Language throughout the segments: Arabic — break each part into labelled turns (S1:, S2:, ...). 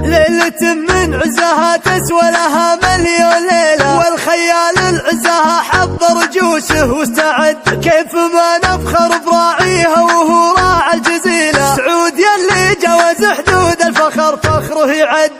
S1: ليلة من عزها تسوى لها مليون ليلة، والخيال العزها حضر جوشه واستعد، كيف ما نفخر براعيها وهو راعى الجزيلة، سعود يلي جاوز حدود الفخر فخره يعد.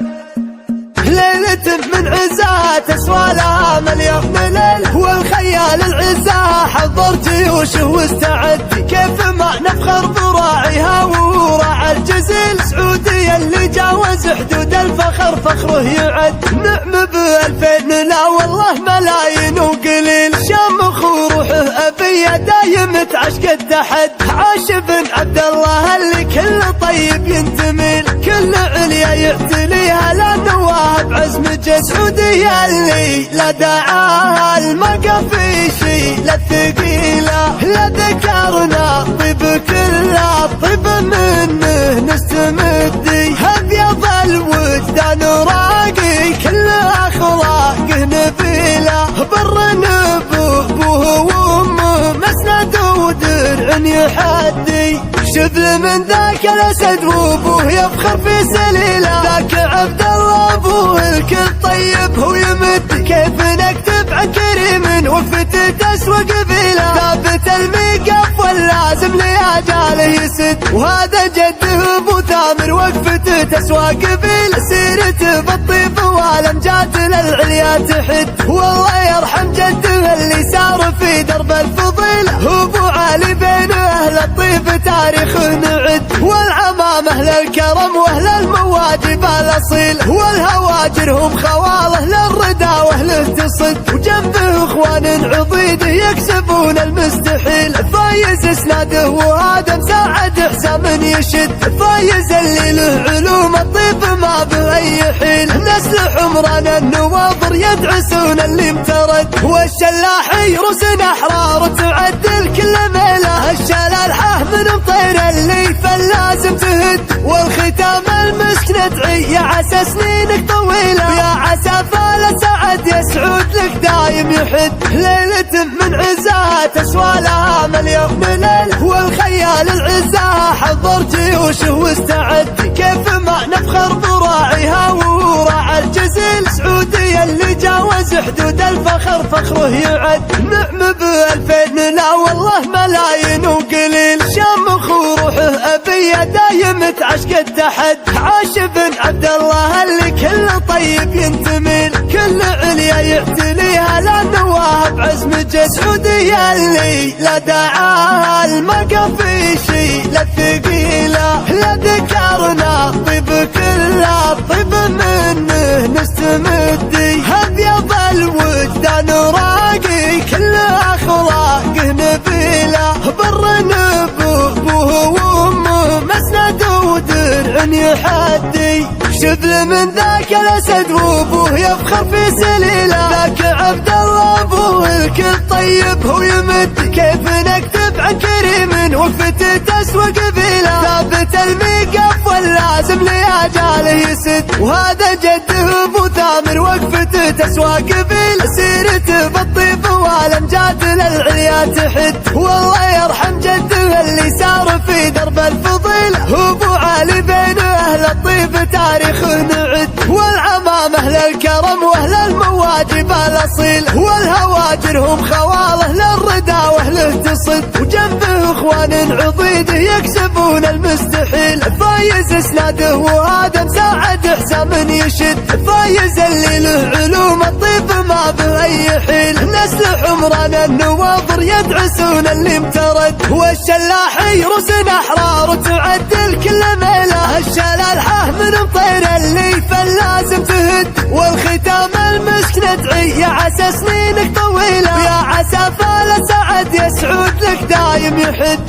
S1: ليلة من عزها تسوى لها مليون ليلة، والخيال العزها حضر جيوشه واستعد، كيف ما نفخر براعيها وهو راعى الجزيل، سعودي اللي جاوز حدود الفخر فخره يعد. نعم بألفين لا والله ملايين وقليل، شامخ وروحه أبيه دايم تعشق التحد، عاش بن عبد الله اللي كل طيب ينتميل، كل عليا يعتليها لأنه واهب عزم جد، سعودي اللي لا دعاها المقى في شي للثقيلة، لا ذكرنا طيب كله طيب منه نستمدي، أبيض الوجدان راقي كل أخلاقه نبيلة، بر نبوه وامه مسند ودرع يحدي، شبل من ذاك الاسد وابوه يفخر في سليله، ذاك عبد الله ابوه الكل طيب هو يمد، كيف نكتب عن كريم وفته تسوى قبيله، ثابت الميقف واللازم لاجاله يسد، وهذا جده ابو ثامر وقفته تسوى قبيله، سيرته بالطيب والامجاد للعليا تحد، والله يرحم جده اللي سار في درب الفضيله، ابو علي بين اهل الطيب تاريخه نعد، والعمام اهل الكرم واهل المواجب الاصيل، والهواجر هم خواله للردى واهله تصد، وجنبه اخوان عضيده يكسبون المستحيل، فايز اسناده وادم ساعد حسام يشد، فايز اللي له علوم الطيب ما باي حيل، نسل حمران النواظر يدعسون اللي امترد، والشلاحي رسن احرار تعدل كل ميله، الشلال من مطير اللي فلازم تهد، والختام المسك ندعي يا عسى سنينك طويله، يا عسى فال سعد يا سعود لك دايم يحد. ليلة من عزها تسوى لها مليون ليلة، والخيال العزها حضر جيوشه واستعد، كيف ما نفخر براعيها وهو راعى الجزيل، سعودي اللي جاوز حدود الفخر فخره يعد. نعم بألفين لا والله ملايين وقليل، شامخ وروحه أبيه دايم تعشق التحد، عاش بن عبد الله اللي كل طيب ينتميل، كل عليا يعتليها لأنه واهب عزم جد، سعودي اللي لا دعاها المقى في شي للثقيلة، لا ذكرنا طيب كله طيب منه نستمدي، أبيض الوجدان راقي كل أخلاقه نبيلة، بر نبوه وامه مسند ودرع يحدي، شبل من ذاك الاسد وابوه يفخر في سليله، ذاك عبد الله ابوه الكل طيب هو يمد، كيف نكتب عن كريم وفته تسوى قبيله، ثابت الميقف واللازم لاجاله يسد، وهذا جده ابو ثامر وقفته تسوى قبيله، سيرته بالطيب والامجاد للعليا تحد، والله يرحم جده اللي سار في درب الفضيله، ابو علي بين اهل الطيب تاريخه نعد، والعمام اهل الكرم واهل المواجب الاصيل، والهواجر هم خواله للردى واهله تصد، وجنبه اخوان عضيده يكسبون المستحيل، فايز اسناده وادم ساعد حسام يشد، فايز اللي له علوم الطيب ما باي حيل، نسل حمران النواظر يدعسون اللي امترد، والشلاحي رسن احرار تعدل كل ميله، الشلال من مطير اللي فلازم تهد، والختام المسك ندعي يا عسى سنينك طويله، يا عسى فال سعد يا سعود لك دايم يحد.